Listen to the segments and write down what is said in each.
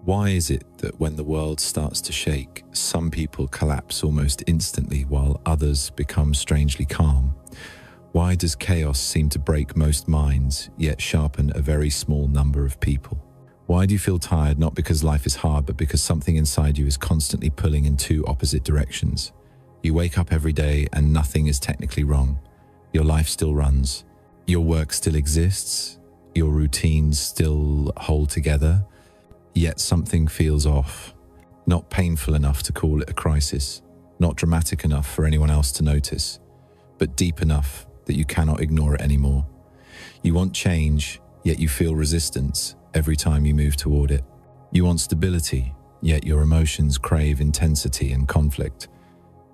Why is it that when the world starts to shake, some people collapse almost instantly while others become strangely calm? Why does chaos seem to break most minds, yet sharpen a very small number of people? Why do you feel tired, not because life is hard, but because something inside you is constantly pulling in two opposite directions? You wake up every day and nothing is technically wrong. Your life still runs. Your work still exists. Your routines still hold together. Yet something feels off. Not painful enough to call it a crisis. Not dramatic enough for anyone else to notice. But deep enough that you cannot ignore it anymore. You want change, yet you feel resistance every time you move toward it. You want stability, yet your emotions crave intensity and conflict.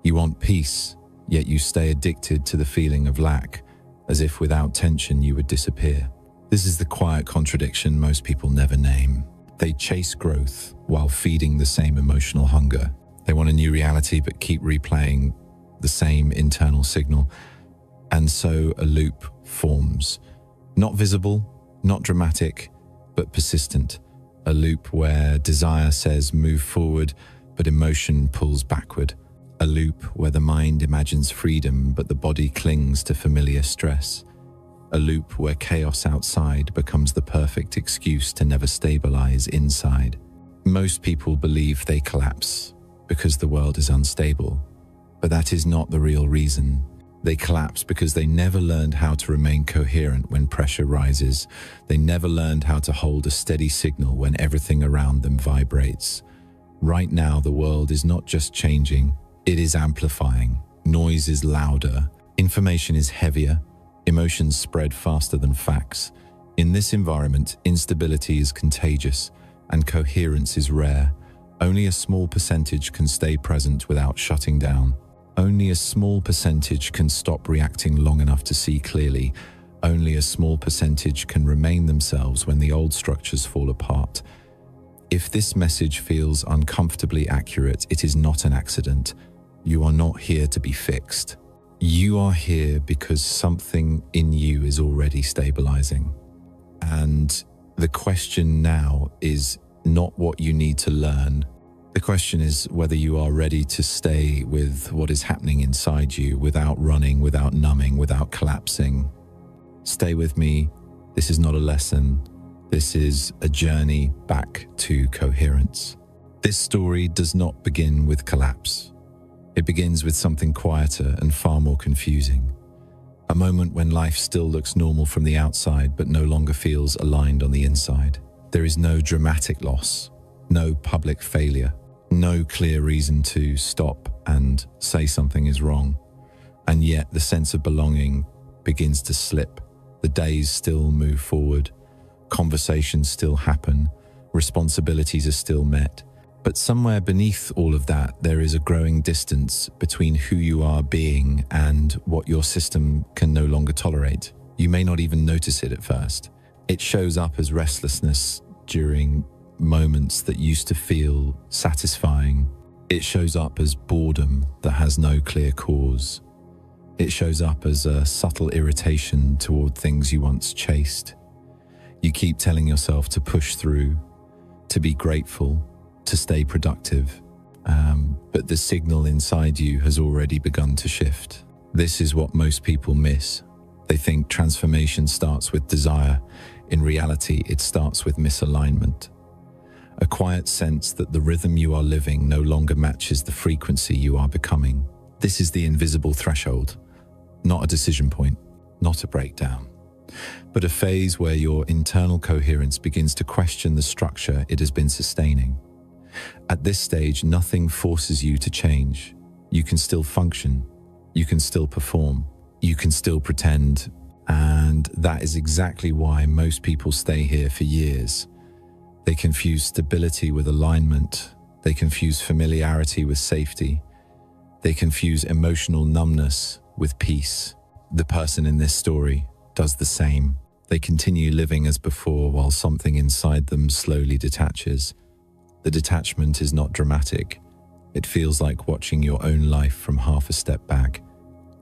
You want peace, yet you stay addicted to the feeling of lack, as if without tension you would disappear. This is the quiet contradiction most people never name. They chase growth while feeding the same emotional hunger. They want a new reality but keep replaying the same internal signal. And so a loop forms. Not visible, not dramatic, but persistent. A loop where desire says move forward, but emotion pulls backward. A loop where the mind imagines freedom, but the body clings to familiar stress. A loop where chaos outside becomes the perfect excuse to never stabilize inside. Most people believe they collapse because the world is unstable, but that is not the real reason. They collapse because they never learned how to remain coherent when pressure rises. They never learned how to hold a steady signal when everything around them vibrates. Right now, the world is not just changing, it is amplifying. Noise is louder, information is heavier, emotions spread faster than facts. In this environment, instability is contagious and coherence is rare. Only a small percentage can stay present without shutting down. Only a small percentage can stop reacting long enough to see clearly. Only a small percentage can remain themselves when the old structures fall apart. If this message feels uncomfortably accurate, it is not an accident. You are not here to be fixed. You are here because something in you is already stabilizing. And the question now is not what you need to learn. The question is whether you are ready to stay with what is happening inside you without running, without numbing, without collapsing. Stay with me. This is not a lesson. This is a journey back to coherence. This story does not begin with collapse. It begins with something quieter and far more confusing. A moment when life still looks normal from the outside but no longer feels aligned on the inside. There is no dramatic loss, no public failure, no clear reason to stop and say something is wrong. And yet the sense of belonging begins to slip. The days still move forward. Conversations still happen. Responsibilities are still met. But somewhere beneath all of that, there is a growing distance between who you are being and what your system can no longer tolerate. You may not even notice it at first. It shows up as restlessness during moments that used to feel satisfying. It shows up as boredom that has no clear cause. It shows up as a subtle irritation toward things you once chased. You keep telling yourself to push through, to be grateful, to stay productive, but the signal inside you has already begun to shift. This is what most people miss. They think transformation starts with desire. In reality, it starts with misalignment. A quiet sense that the rhythm you are living no longer matches the frequency you are becoming. This is the invisible threshold, not a decision point, not a breakdown, but a phase where your internal coherence begins to question the structure it has been sustaining. At this stage, nothing forces you to change. You can still function, you can still perform, you can still pretend, and that is exactly why most people stay here for years. They confuse stability with alignment. They confuse familiarity with safety. They confuse emotional numbness with peace. The person in this story does the same. They continue living as before while something inside them slowly detaches. The detachment is not dramatic. It feels like watching your own life from half a step back.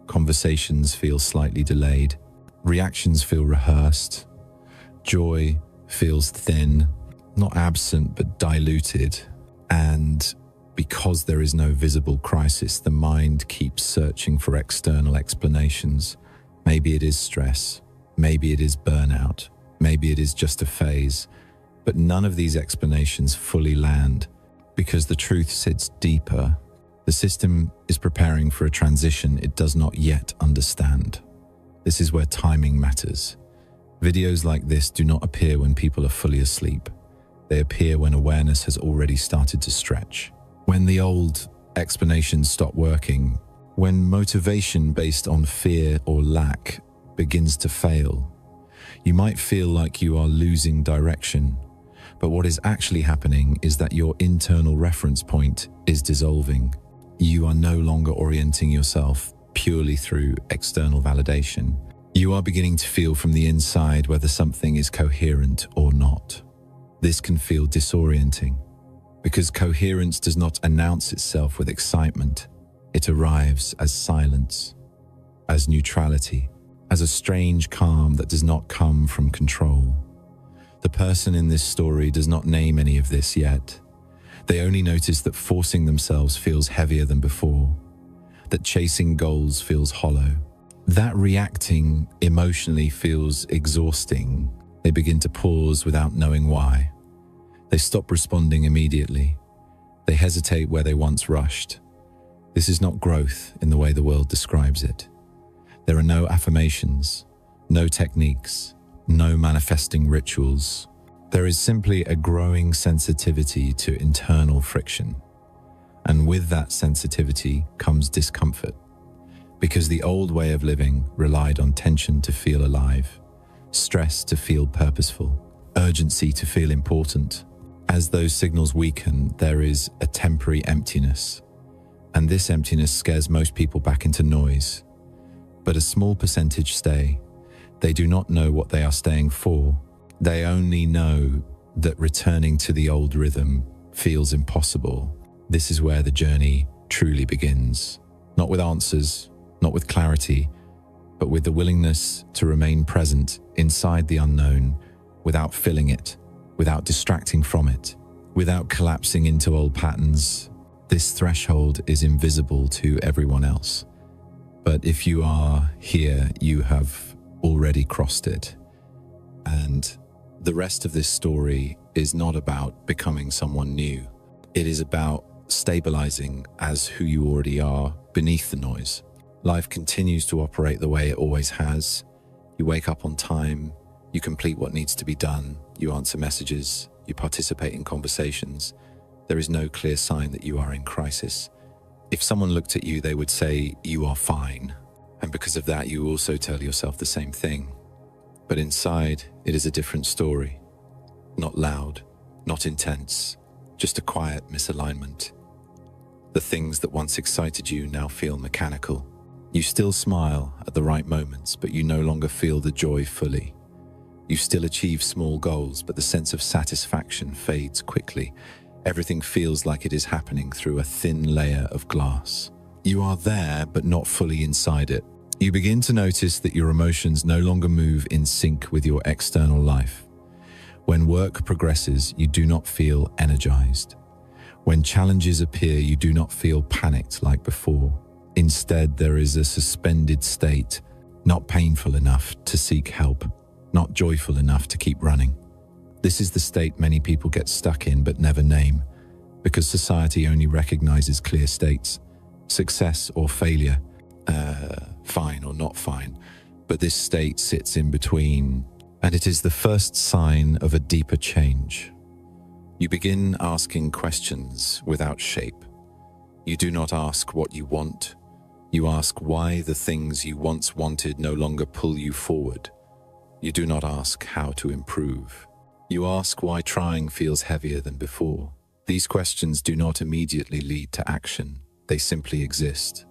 Conversations feel slightly delayed. Reactions feel rehearsed. Joy feels thin. not absent, but diluted. And because there is no visible crisis, the mind keeps searching for external explanations. Maybe it is stress, maybe it is burnout, maybe it is just a phase. But none of these explanations fully land because the truth sits deeper. The system is preparing for a transition it does not yet understand. This is where timing matters. Videos like this do not appear when people are fully asleep. They appear when awareness has already started to stretch. When the old explanations stop working, when motivation based on fear or lack begins to fail, you might feel like you are losing direction. But what is actually happening is that your internal reference point is dissolving. You are no longer orienting yourself purely through external validation. You are beginning to feel from the inside whether something is coherent or not. This can feel disorienting because coherence does not announce itself with excitement. It arrives as silence, as neutrality, as a strange calm that does not come from control. The person in this story does not name any of this yet. They only notice that forcing themselves feels heavier than before, that chasing goals feels hollow, that reacting emotionally feels exhausting. They begin to pause without knowing why. They stop responding immediately. They hesitate where they once rushed. This is not growth in the way the world describes it. There are no affirmations, no techniques, no manifesting rituals. There is simply a growing sensitivity to internal friction. And with that sensitivity comes discomfort, because the old way of living relied on tension to feel alive, stress to feel purposeful, urgency to feel important. As those signals weaken, there is a temporary emptiness, and this emptiness scares most people back into noise. But a small percentage stay. They do not know what they are staying for. They only know that returning to the old rhythm feels impossible. This is where the journey truly begins. Not with answers, not with clarity, but with the willingness to remain present inside the unknown without filling it, without distracting from it, without collapsing into old patterns. This threshold is invisible to everyone else. But if you are here, you have already crossed it. And the rest of this story is not about becoming someone new. It is about stabilizing as who you already are beneath the noise. Life continues to operate the way it always has. You wake up on time, you complete what needs to be done, you answer messages, you participate in conversations. There is no clear sign that you are in crisis. If someone looked at you, they would say, "You are fine." And because of that, you also tell yourself the same thing. But inside, it is a different story. Not loud, not intense, just a quiet misalignment. The things that once excited you now feel mechanical. You still smile at the right moments, but you no longer feel the joy fully. You still achieve small goals, but the sense of satisfaction fades quickly. Everything feels like it is happening through a thin layer of glass. You are there, but not fully inside it. You begin to notice that your emotions no longer move in sync with your external life. When work progresses, you do not feel energized. When challenges appear, you do not feel panicked like before. Instead, there is a suspended state, not painful enough to seek help, not joyful enough to keep running. This is the state many people get stuck in but never name, because society only recognizes clear states, success or failure, fine or not fine. But this state sits in between, and it is the first sign of a deeper change. You begin asking questions without shape. You do not ask what you want. You ask why the things you once wanted no longer pull you forward. You do not ask how to improve. You ask why trying feels heavier than before. These questions do not immediately lead to action. They simply exist,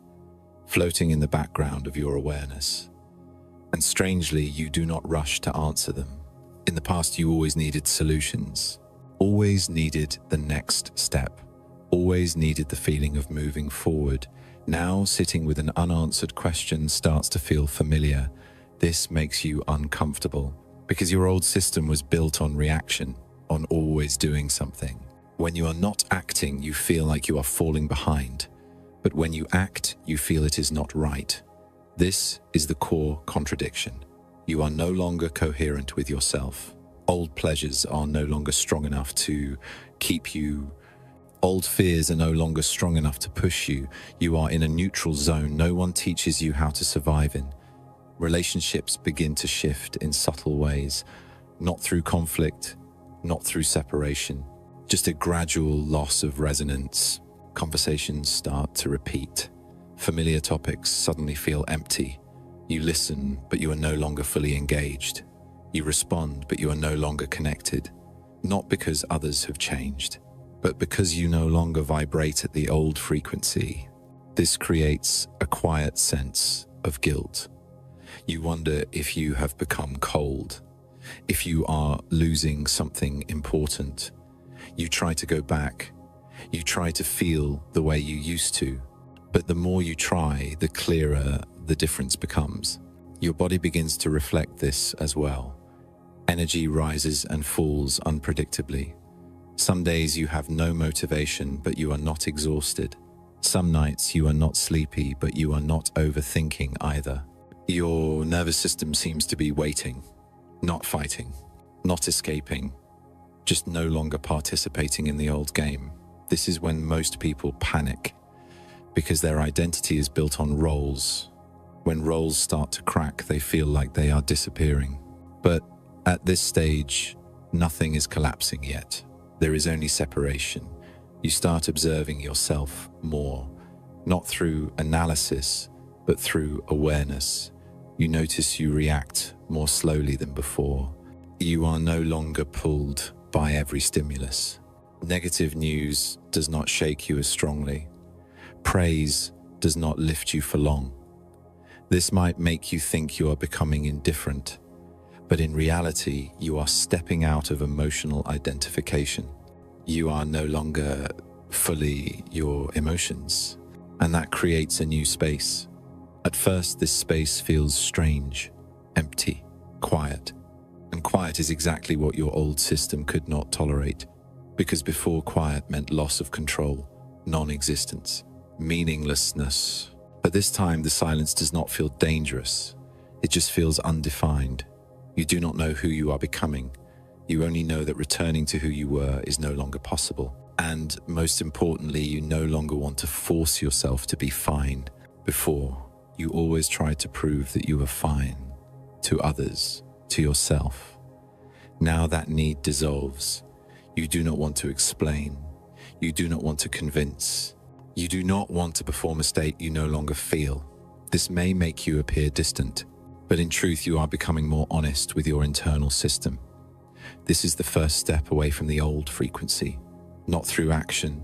floating in the background of your awareness. And strangely, you do not rush to answer them. In the past, you always needed solutions, always needed the next step, always needed the feeling of moving forward. Now, sitting with an unanswered question starts to feel familiar. This makes you uncomfortable because your old system was built on reaction. on always doing something. When you are not acting, you feel like you are falling behind. But when you act, you feel it is not right. This is the core contradiction. You are no longer coherent with yourself. Old pleasures are no longer strong enough to keep you. Old fears are no longer strong enough to push you. You are in a neutral zone no one teaches you how to survive in. Relationships begin to shift in subtle ways, not through conflict, not through separation, just a gradual loss of resonance. Conversations start to repeat. Familiar topics suddenly feel empty. You listen, but you are no longer fully engaged. You respond, but you are no longer connected. Not because others have changed, but because you no longer vibrate at the old frequency. This creates a quiet sense of guilt. You wonder if you have become cold, if you are losing something important. You try to go back. You try to feel the way you used to. But the more you try, the clearer the difference becomes. Your body begins to reflect this as well. Energy rises and falls unpredictably. Some days you have no motivation, but you are not exhausted. Some nights you are not sleepy, but you are not overthinking either. Your nervous system seems to be waiting, not fighting, not escaping, just no longer participating in the old game. This is when most people panic, because their identity is built on roles. When roles start to crack, they feel like they are disappearing. But at this stage, nothing is collapsing yet. There is only separation. You start observing yourself more, not through analysis, but through awareness. You notice you react more slowly than before. You are no longer pulled by every stimulus. Negative news does not shake you as strongly. Praise does not lift you for long. This might make you think you are becoming indifferent, but in reality, you are stepping out of emotional identification. You are no longer fully your emotions, and that creates a new space. At first, this space feels strange, empty, quiet. And quiet is exactly what your old system could not tolerate, because before quiet meant loss of control, non-existence, meaninglessness. But this time, the silence does not feel dangerous. It just feels undefined. You do not know who you are becoming. You only know that returning to who you were is no longer possible. And most importantly, you no longer want to force yourself to be fine. Before, you always tried to prove that you were fine, to others, to yourself. Now that need dissolves. You do not want to explain. You do not want to convince. You do not want to perform a state you no longer feel. This may make you appear distant, but in truth you are becoming more honest with your internal system. This is the first step away from the old frequency, not through action,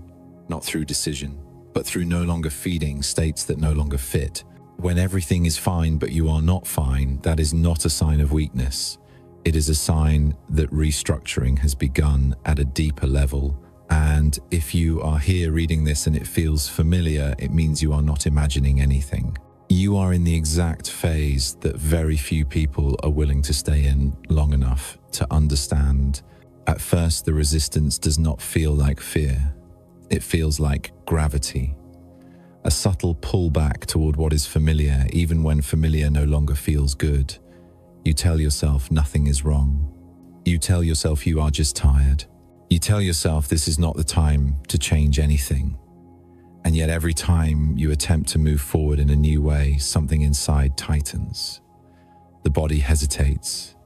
not through decision, but through no longer feeding states that no longer fit. When everything is fine but you are not fine, that is not a sign of weakness. It is a sign that restructuring has begun at a deeper level. And if you are here reading this and it feels familiar, it means you are not imagining anything. You are in the exact phase that very few people are willing to stay in long enough to understand. At first, the resistance does not feel like fear. It feels like gravity. A subtle pullback toward what is familiar, even when familiar no longer feels good. You tell yourself nothing is wrong. You tell yourself you are just tired. You tell yourself this is not the time to change anything. And yet every time you attempt to move forward in a new way, something inside tightens. The body hesitates.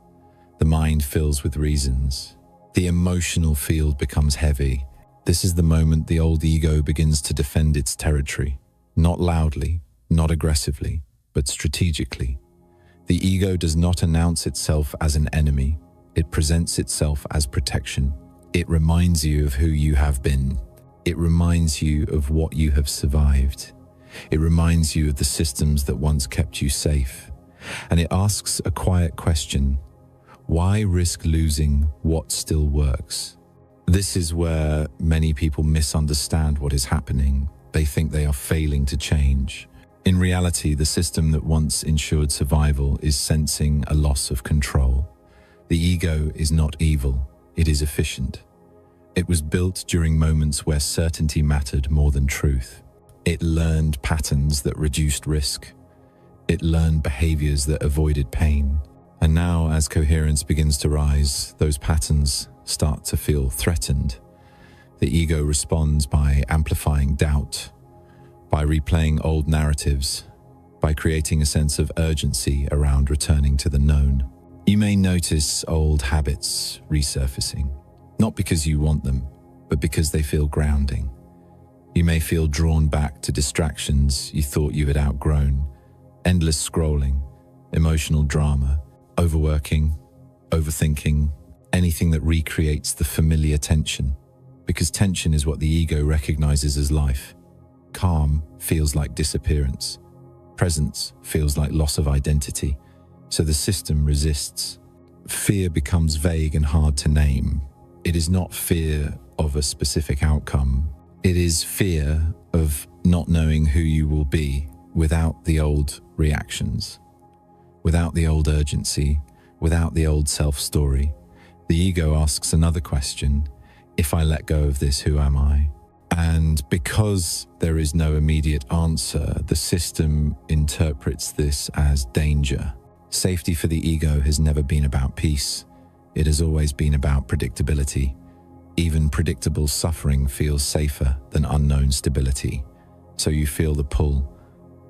The mind fills with reasons. The emotional field becomes heavy. This is the moment the old ego begins to defend its territory. Not loudly, not aggressively, but strategically. The ego does not announce itself as an enemy. It presents itself as protection. It reminds you of who you have been. It reminds you of what you have survived. It reminds you of the systems that once kept you safe. And it asks a quiet question: why risk losing what still works? This is where many people misunderstand what is happening. They think they are failing to change. In reality, the system that once ensured survival is sensing a loss of control. The ego is not evil. it is efficient. It was built during moments where certainty mattered more than truth. It learned patterns that reduced risk. It learned behaviors that avoided pain. And now, as coherence begins to rise, those patterns start to feel threatened. The ego responds by amplifying doubt, by replaying old narratives, by creating a sense of urgency around returning to the known. You may notice old habits resurfacing, not because you want them, but because they feel grounding. You may feel drawn back to distractions you thought you had outgrown, endless scrolling, emotional drama, overworking, overthinking, anything that recreates the familiar tension, because tension is what the ego recognizes as life. Calm feels like disappearance. Presence feels like loss of identity. So the system resists. Fear becomes vague and hard to name. It is not fear of a specific outcome. It is fear of not knowing who you will be without the old reactions, without the old urgency, without the old self-story. The ego asks another question: if I let go of this, who am I? And because there is no immediate answer, the system interprets this as danger. Safety for the ego has never been about peace. It has always been about predictability. Even predictable suffering feels safer than unknown stability. So you feel the pull,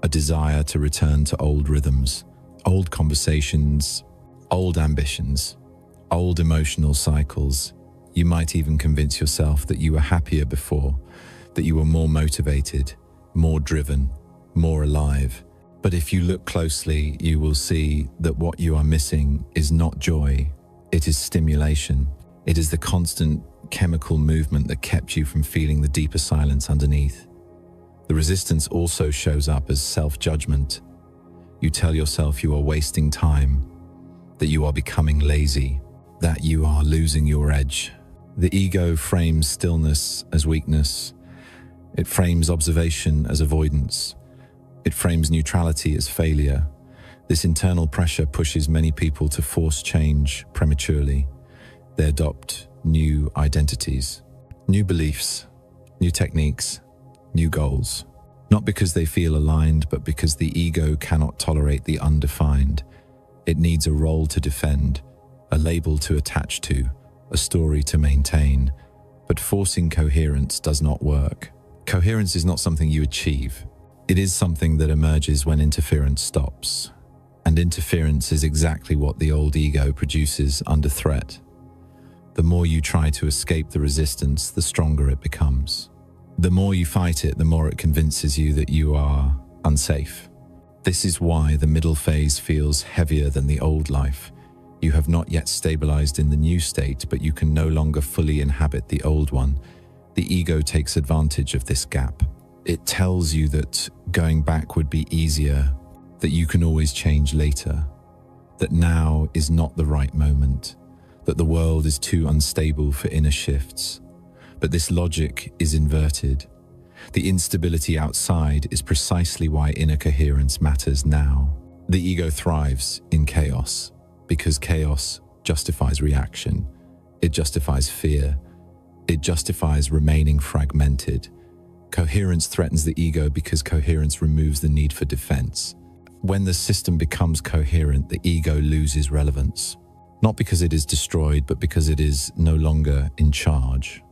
a desire to return to old rhythms, old conversations, old ambitions, old emotional cycles. You might even convince yourself that you were happier before, that you were more motivated, more driven, more alive. But if you look closely, you will see that what you are missing is not joy, it is stimulation. It is the constant chemical movement that kept you from feeling the deeper silence underneath. The resistance also shows up as self-judgment. You tell yourself you are wasting time, that you are becoming lazy, that you are losing your edge. The ego frames stillness as weakness. It frames observation as avoidance. It frames neutrality as failure. This internal pressure pushes many people to force change prematurely. They adopt new identities, new beliefs, new techniques, new goals. Not because they feel aligned, but because the ego cannot tolerate the undefined. It needs a role to defend, a label to attach to, a story to maintain. But forcing coherence does not work. Coherence is not something you achieve. It is something that emerges when interference stops. And interference is exactly what the old ego produces under threat. The more you try to escape the resistance, the stronger it becomes. The more you fight it, the more it convinces you that you are unsafe. This is why the middle phase feels heavier than the old life. You have not yet stabilized in the new state, but you can no longer fully inhabit the old one. The ego takes advantage of this gap. It tells you that going back would be easier, that you can always change later, that now is not the right moment, that the world is too unstable for inner shifts. But this logic is inverted. The instability outside is precisely why inner coherence matters now. The ego thrives in chaos because chaos justifies reaction. It justifies fear. It justifies remaining fragmented. Coherence threatens the ego because coherence removes the need for defense. When the system becomes coherent, the ego loses relevance. Not because it is destroyed, but because it is no longer in charge.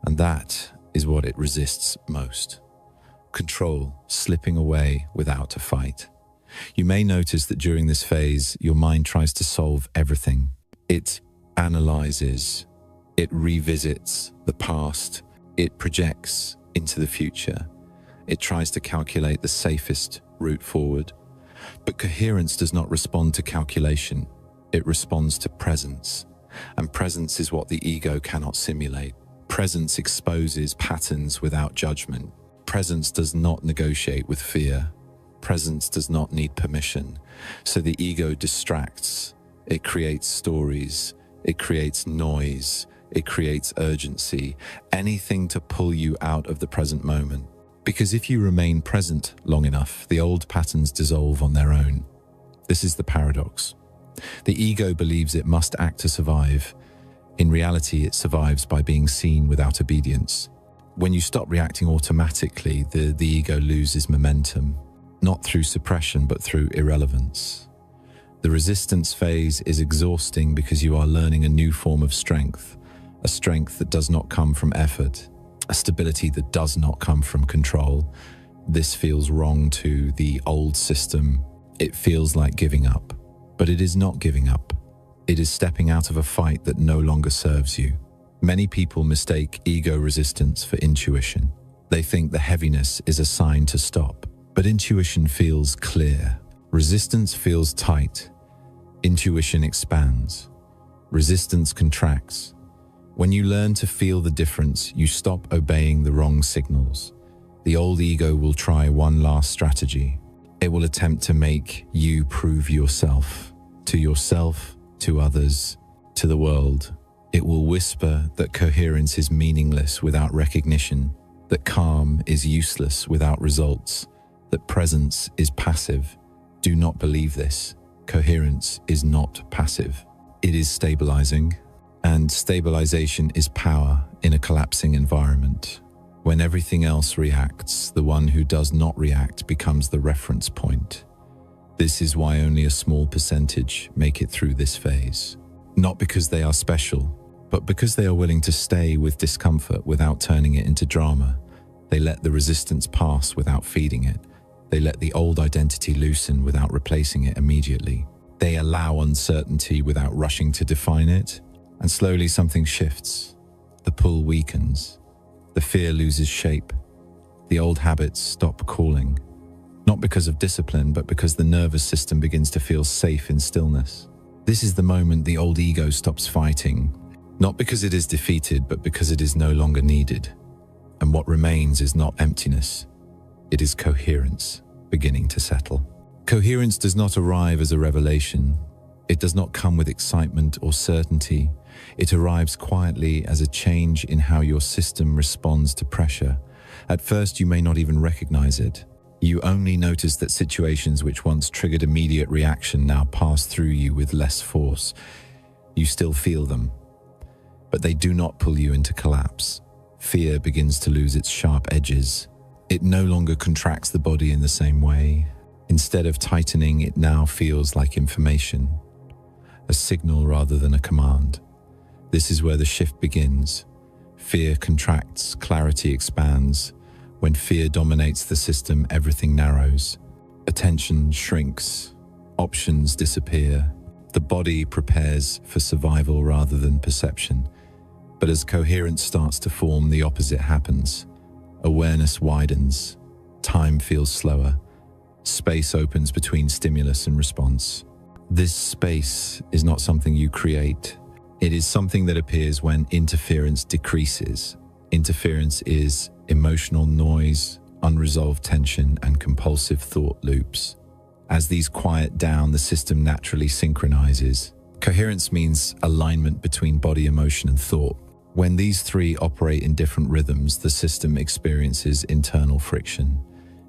And that is what it resists most. Control, slipping away without a fight. You may notice that during this phase, your mind tries to solve everything. It analyzes, it revisits the past, it projects into the future. It tries to calculate the safest route forward. But coherence does not respond to calculation. It responds to presence. And presence is what the ego cannot simulate. Presence exposes patterns without judgment. Presence does not negotiate with fear. Presence does not need permission. So the ego distracts. It creates stories. It creates noise. It creates urgency. Anything to pull you out of the present moment. Because if you remain present long enough, the old patterns dissolve on their own. This is the paradox. The ego believes it must act to survive. In reality, it survives by being seen without obedience. When you stop reacting automatically, the ego loses momentum, not through suppression, but through irrelevance. The resistance phase is exhausting because you are learning a new form of strength, a strength that does not come from effort, a stability that does not come from control. This feels wrong to the old system. It feels like giving up, but it is not giving up. It is stepping out of a fight that no longer serves you. Many people mistake ego resistance for intuition. They think the heaviness is a sign to stop, but intuition feels clear. Resistance feels tight. Intuition expands. Resistance contracts. When you learn to feel the difference, you stop obeying the wrong signals. The old ego will try one last strategy. It will attempt to make you prove yourself, to others, to the world. It will whisper that coherence is meaningless without recognition, that calm is useless without results, that presence is passive. Do not believe this. Coherence is not passive. It is stabilizing, and stabilization is power in a collapsing environment. When everything else reacts, the one who does not react becomes the reference point. This is why only a small percentage make it through this phase. Not because they are special, but because they are willing to stay with discomfort without turning it into drama. They let the resistance pass without feeding it. They let the old identity loosen without replacing it immediately. They allow uncertainty without rushing to define it. And slowly something shifts. The pull weakens. The fear loses shape. The old habits stop calling. Not because of discipline, but because the nervous system begins to feel safe in stillness. This is the moment the old ego stops fighting. Not because it is defeated, but because it is no longer needed. And what remains is not emptiness. It is coherence beginning to settle. Coherence does not arrive as a revelation. It does not come with excitement or certainty. It arrives quietly as a change in how your system responds to pressure. At first, you may not even recognize it. You only notice that situations which once triggered immediate reaction now pass through you with less force. You still feel them, but they do not pull you into collapse. Fear begins to lose its sharp edges. It no longer contracts the body in the same way. Instead of tightening, it now feels like information, a signal rather than a command. This is where the shift begins. Fear contracts, clarity expands. When fear dominates the system, everything narrows. Attention shrinks. Options disappear. The body prepares for survival rather than perception. But as coherence starts to form, the opposite happens. Awareness widens. Time feels slower. Space opens between stimulus and response. This space is not something you create. It is something that appears when interference decreases. Interference is emotional noise, unresolved tension, and compulsive thought loops. As these quiet down, the system naturally synchronizes. Coherence means alignment between body, emotion, and thought. When these three operate in different rhythms, the system experiences internal friction.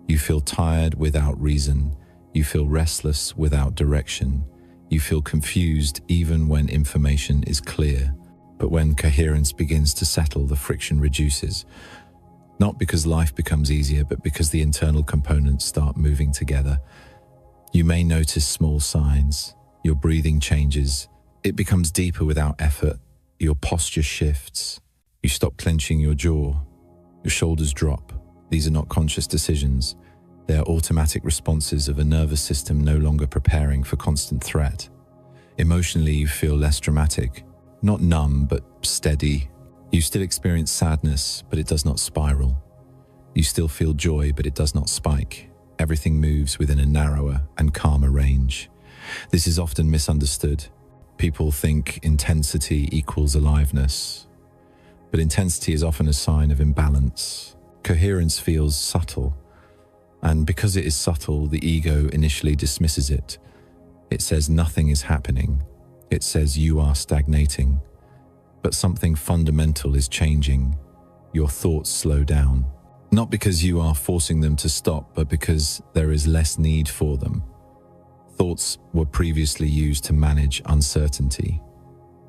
You feel tired without reason. You feel restless without direction. You feel confused even when information is clear. But when coherence begins to settle, the friction reduces. Not because life becomes easier, but because the internal components start moving together. You may notice small signs. Your breathing changes. It becomes deeper without effort. Your posture shifts. You stop clenching your jaw. Your shoulders drop. These are not conscious decisions. They are automatic responses of a nervous system no longer preparing for constant threat. Emotionally, you feel less dramatic. Not numb, but steady. You still experience sadness, but it does not spiral. You still feel joy, but it does not spike. Everything moves within a narrower and calmer range. This is often misunderstood. People think intensity equals aliveness, but intensity is often a sign of imbalance. Coherence feels subtle, and because it is subtle, the ego initially dismisses it. It says nothing is happening. It says you are stagnating. But something fundamental is changing. Your thoughts slow down. Not because you are forcing them to stop, but because there is less need for them. Thoughts were previously used to manage uncertainty,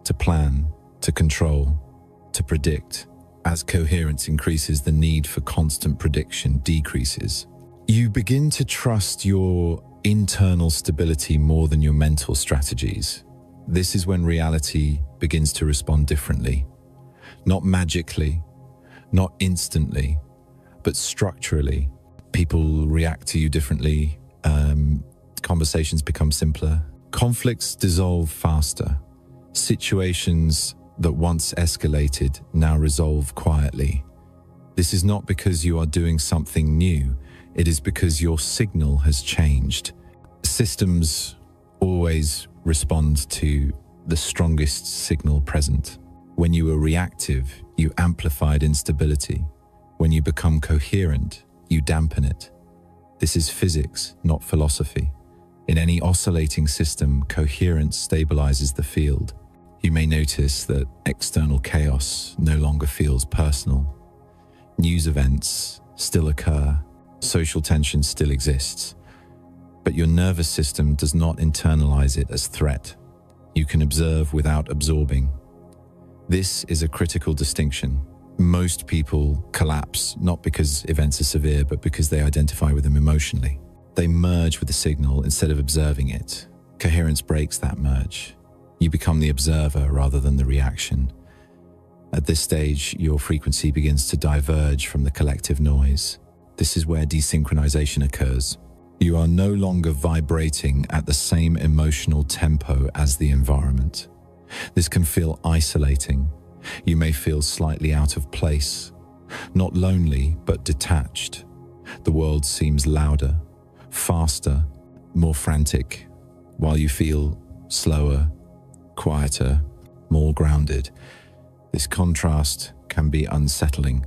to plan, to control, to predict. As coherence increases, the need for constant prediction decreases. You begin to trust your internal stability more than your mental strategies. This is when reality begins to respond differently. Not magically, not instantly, but structurally. People react to you differently. Conversations become simpler. Conflicts dissolve faster. Situations that once escalated now resolve quietly. This is not because you are doing something new. It is because your signal has changed. Systems always respond to the strongest signal present. When you were reactive, you amplified instability. When you become coherent, you dampen it. This is physics, not philosophy. In any oscillating system, coherence stabilizes the field. You may notice that external chaos no longer feels personal. News events still occur. Social tension still exists. But your nervous system does not internalize it as threat. You can observe without absorbing. This is a critical distinction. Most people collapse not because events are severe, but because they identify with them emotionally. They merge with the signal instead of observing it. Coherence breaks that merge. You become the observer rather than the reaction. At this stage, your frequency begins to diverge from the collective noise. This is where desynchronization occurs. You are no longer vibrating at the same emotional tempo as the environment. This can feel isolating. You may feel slightly out of place, not lonely, but detached. The world seems louder, faster, more frantic, while you feel slower, quieter, more grounded. This contrast can be unsettling.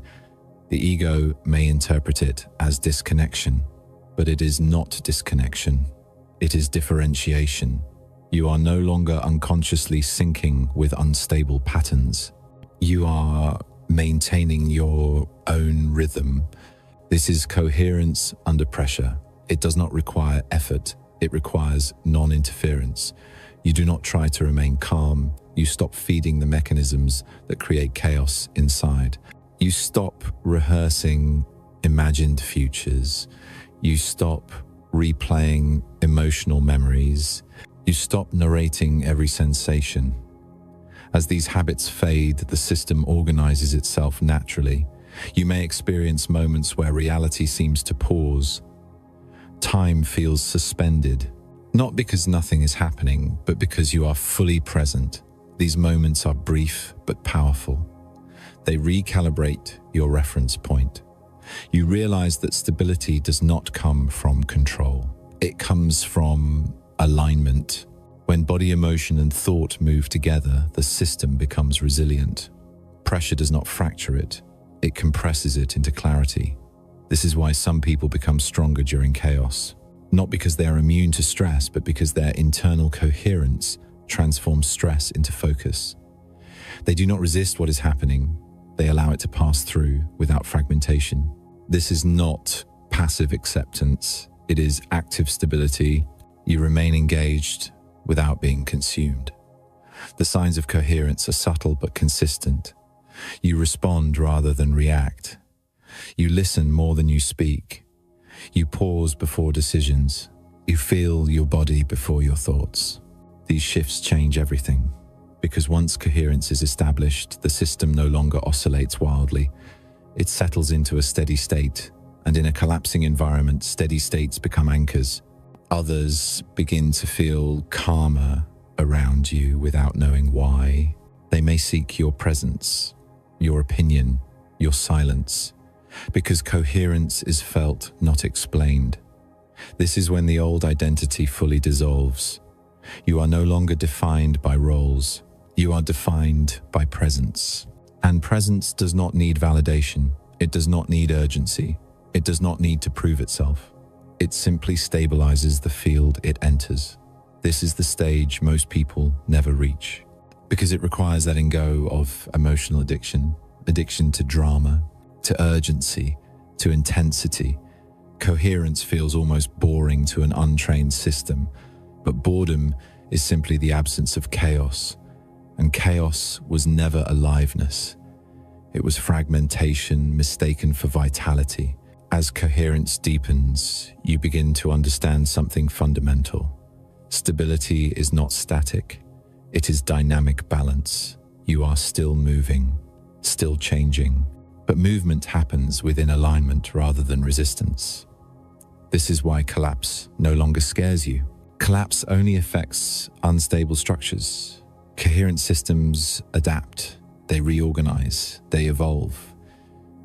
The ego may interpret it as disconnection, but it is not disconnection. It is differentiation. You are no longer unconsciously syncing with unstable patterns. You are maintaining your own rhythm. This is coherence under pressure. It does not require effort. It requires non-interference. You do not try to remain calm. You stop feeding the mechanisms that create chaos inside. You stop rehearsing imagined futures. You stop replaying emotional memories. You stop narrating every sensation. As these habits fade, the system organizes itself naturally. You may experience moments where reality seems to pause. Time feels suspended, not because nothing is happening, but because you are fully present. These moments are brief but powerful. They recalibrate your reference point. You realize that stability does not come from control. It comes from alignment. When body, emotion, and thought move together, the system becomes resilient. Pressure does not fracture it. It compresses it into clarity. This is why some people become stronger during chaos. Not because they are immune to stress, but because their internal coherence transforms stress into focus. They do not resist what is happening. They allow it to pass through without fragmentation. This is not passive acceptance. It is active stability. You remain engaged without being consumed. The signs of coherence are subtle but consistent. You respond rather than react. You listen more than you speak. You pause before decisions. You feel your body before your thoughts. These shifts change everything, because once coherence is established, the system no longer oscillates wildly. It settles into a steady state, and in a collapsing environment, steady states become anchors. Others begin to feel calmer around you without knowing why. They may seek your presence, your opinion, your silence, because coherence is felt, not explained. This is when the old identity fully dissolves. You are no longer defined by roles. You are defined by presence. And presence does not need validation. It does not need urgency. It does not need to prove itself. It simply stabilizes the field it enters. This is the stage most people never reach, because it requires letting go of emotional addiction, addiction to drama, to urgency, to intensity. Coherence feels almost boring to an untrained system, but boredom is simply the absence of chaos. And chaos was never aliveness. It was fragmentation mistaken for vitality. As coherence deepens, you begin to understand something fundamental. Stability is not static. It is dynamic balance. You are still moving, still changing, but movement happens within alignment rather than resistance. This is why collapse no longer scares you. Collapse only affects unstable structures. Coherent systems adapt, they reorganize, they evolve.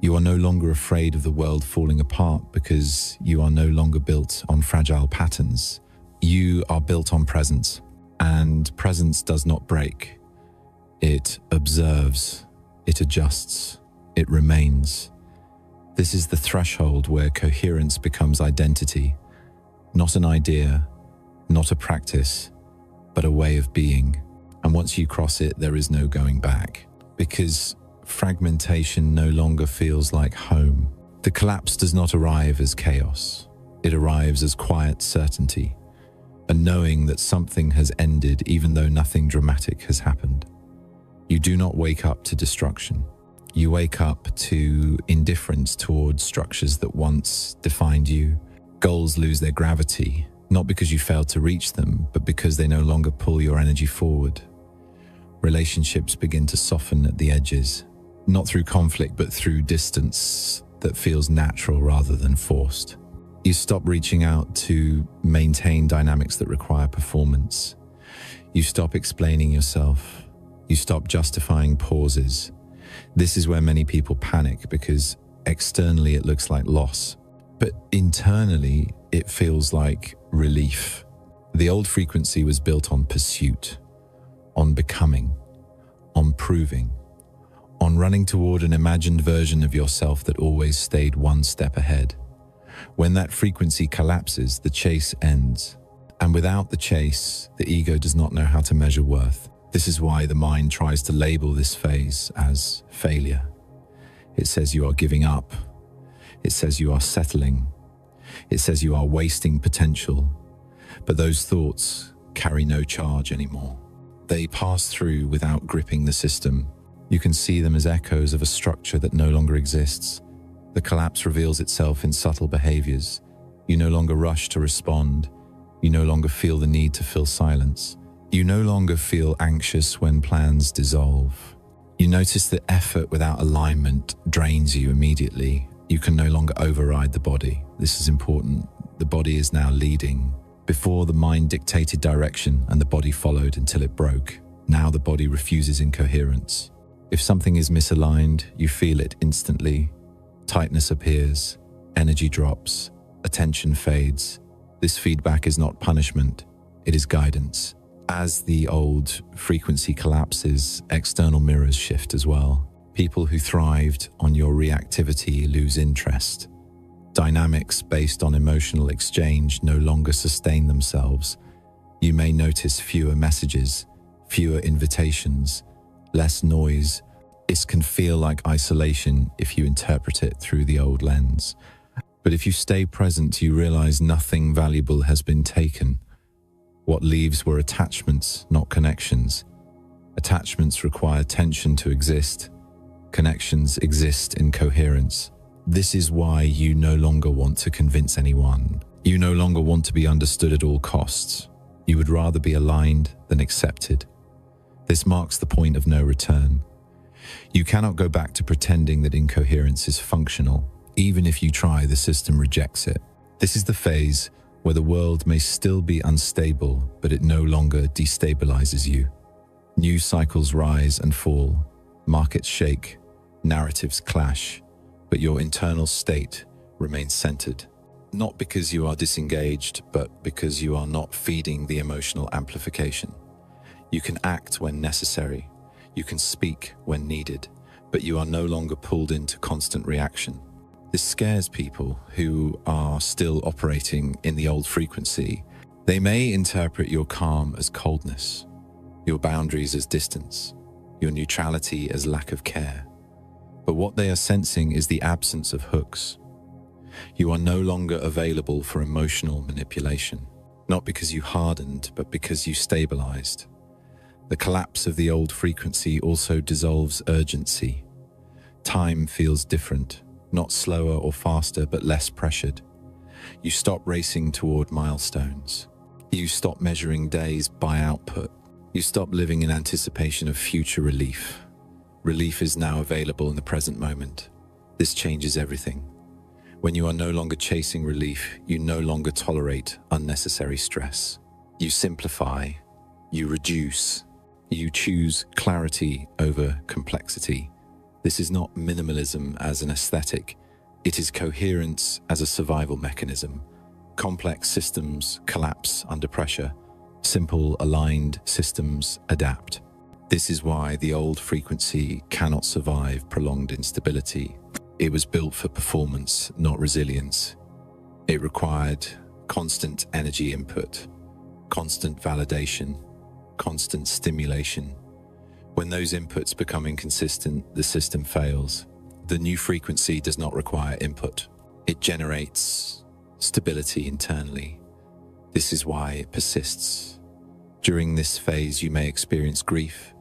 You are no longer afraid of the world falling apart because you are no longer built on fragile patterns. You are built on presence, and presence does not break. It observes, it adjusts, it remains. This is the threshold where coherence becomes identity, not an idea, not a practice, but a way of being. And once you cross it, there is no going back, because fragmentation no longer feels like home. The collapse does not arrive as chaos. It arrives as quiet certainty, a knowing that something has ended even though nothing dramatic has happened. You do not wake up to destruction. You wake up to indifference towards structures that once defined you. Goals lose their gravity, not because you failed to reach them, but because they no longer pull your energy forward. Relationships begin to soften at the edges, not through conflict, but through distance that feels natural rather than forced. You stop reaching out to maintain dynamics that require performance. You stop explaining yourself. You stop justifying pauses. This is where many people panic, because externally it looks like loss, but internally it feels like relief. The old frequency was built on pursuit, on becoming, on proving, on running toward an imagined version of yourself that always stayed one step ahead. When that frequency collapses, the chase ends. And without the chase, the ego does not know how to measure worth. This is why the mind tries to label this phase as failure. It says you are giving up. It says you are settling. It says you are wasting potential. But those thoughts carry no charge anymore. They pass through without gripping the system. You can see them as echoes of a structure that no longer exists. The collapse reveals itself in subtle behaviors. You no longer rush to respond. You no longer feel the need to fill silence. You no longer feel anxious when plans dissolve. You notice that effort without alignment drains you immediately. You can no longer override the body. This is important. The body is now leading. Before, the mind dictated direction and the body followed until it broke. Now the body refuses incoherence. If something is misaligned, you feel it instantly. Tightness appears, energy drops, attention fades. This feedback is not punishment, it is guidance. As the old frequency collapses, external mirrors shift as well. People who thrived on your reactivity lose interest. Dynamics based on emotional exchange no longer sustain themselves. You may notice fewer messages, fewer invitations, less noise. This can feel like isolation if you interpret it through the old lens. But if you stay present, you realize nothing valuable has been taken. What leaves were attachments, not connections. Attachments require tension to exist. Connections exist in coherence. This is why you no longer want to convince anyone. You no longer want to be understood at all costs. You would rather be aligned than accepted. This marks the point of no return. You cannot go back to pretending that incoherence is functional. Even if you try, the system rejects it. This is the phase where the world may still be unstable, but it no longer destabilizes you. News cycles rise and fall. Markets shake. Narratives clash. But your internal state remains centered. Not because you are disengaged, but because you are not feeding the emotional amplification. You can act when necessary. You can speak when needed, but you are no longer pulled into constant reaction. This scares people who are still operating in the old frequency. They may interpret your calm as coldness, your boundaries as distance, your neutrality as lack of care. But what they are sensing is the absence of hooks. You are no longer available for emotional manipulation, not because you hardened, but because you stabilized. The collapse of the old frequency also dissolves urgency. Time feels different, not slower or faster, but less pressured. You stop racing toward milestones. You stop measuring days by output. You stop living in anticipation of future relief. Relief is now available in the present moment. This changes everything. When you are no longer chasing relief, you no longer tolerate unnecessary stress. You simplify, you reduce, you choose clarity over complexity. This is not minimalism as an aesthetic. It is coherence as a survival mechanism. Complex systems collapse under pressure. Simple, aligned systems adapt. This is why the old frequency cannot survive prolonged instability. It was built for performance, not resilience. It required constant energy input, constant validation, constant stimulation. When those inputs become inconsistent, the system fails. The new frequency does not require input. It generates stability internally. This is why it persists. During this phase, you may experience grief,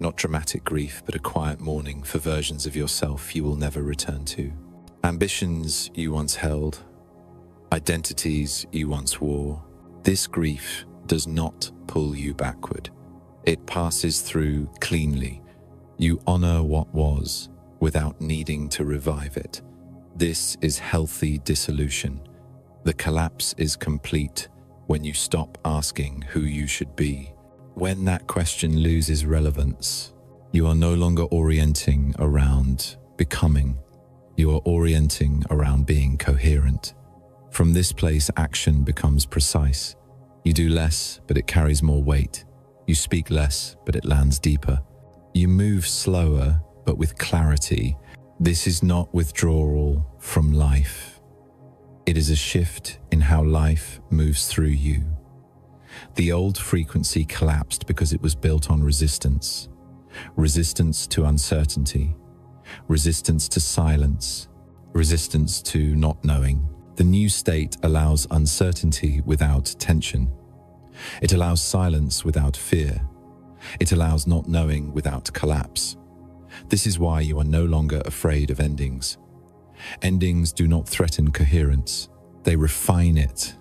not dramatic grief, but a quiet mourning for versions of yourself you will never return to. Ambitions you once held, identities you once wore. This grief does not pull you backward. It passes through cleanly. You honor what was without needing to revive it. This is healthy dissolution. The collapse is complete when you stop asking who you should be. When that question loses relevance, you are no longer orienting around becoming. You are orienting around being coherent. From this place, action becomes precise. You do less, but it carries more weight. You speak less, but it lands deeper. You move slower, but with clarity. This is not withdrawal from life. It is a shift in how life moves through you. The old frequency collapsed because it was built on resistance. Resistance to uncertainty. Resistance to silence. Resistance to not knowing. The new state allows uncertainty without tension. It allows silence without fear. It allows not knowing without collapse. This is why you are no longer afraid of endings. Endings do not threaten coherence. They refine it.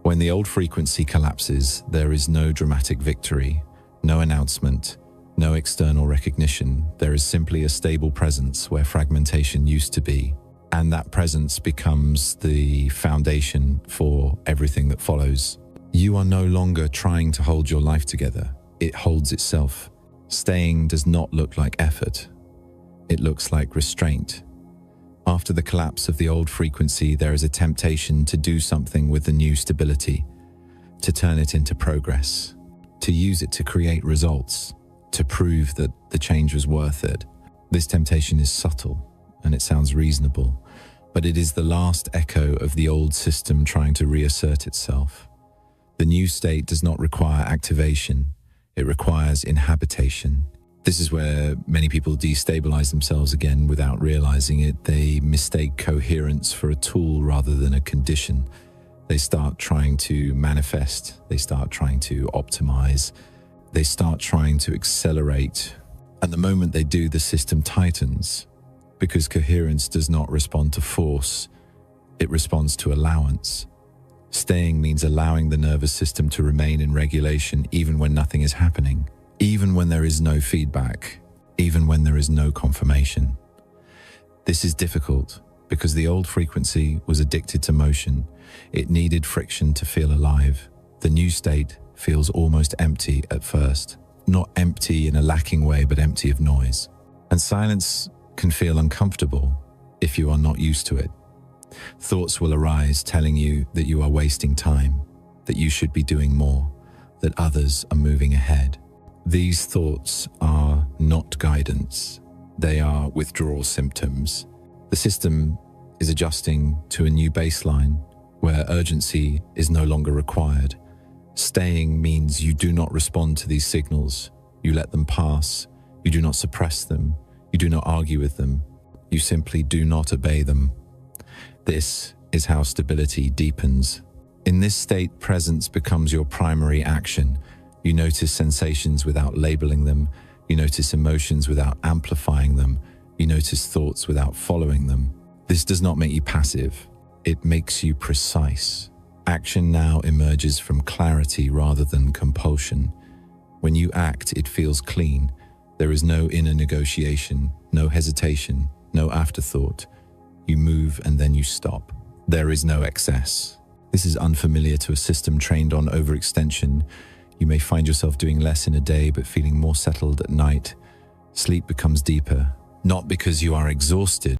When the old frequency collapses, there is no dramatic victory, no announcement, no external recognition. There is simply a stable presence where fragmentation used to be. And that presence becomes the foundation for everything that follows. You are no longer trying to hold your life together. It holds itself. Staying does not look like effort. It looks like restraint. After the collapse of the old frequency, there is a temptation to do something with the new stability, to turn it into progress, to use it to create results, to prove that the change was worth it. This temptation is subtle and it sounds reasonable, but it is the last echo of the old system trying to reassert itself. The new state does not require activation, it requires inhabitation. This is where many people destabilize themselves again without realizing it. They mistake coherence for a tool rather than a condition. They start trying to manifest, they start trying to optimize, they start trying to accelerate. And the moment they do, the system tightens, because coherence does not respond to force, it responds to allowance. Staying means allowing the nervous system to remain in regulation even when nothing is happening, even when there is no feedback, even when there is no confirmation. This is difficult because the old frequency was addicted to motion. It needed friction to feel alive. The new state feels almost empty at first, not empty in a lacking way, but empty of noise. And silence can feel uncomfortable if you are not used to it. Thoughts will arise telling you that you are wasting time, that you should be doing more, that others are moving ahead. These thoughts are not guidance. They are withdrawal symptoms. The system is adjusting to a new baseline where urgency is no longer required. Staying means you do not respond to these signals. You let them pass. You do not suppress them. You do not argue with them. You simply do not obey them. This is how stability deepens. In this state, presence becomes your primary action. You notice sensations without labeling them. You notice emotions without amplifying them. You notice thoughts without following them. This does not make you passive. It makes you precise. Action now emerges from clarity rather than compulsion. When you act, it feels clean. There is no inner negotiation, no hesitation, no afterthought. You move and then you stop. There is no excess. This is unfamiliar to a system trained on overextension. You may find yourself doing less in a day but feeling more settled at night. Sleep becomes deeper, not because you are exhausted,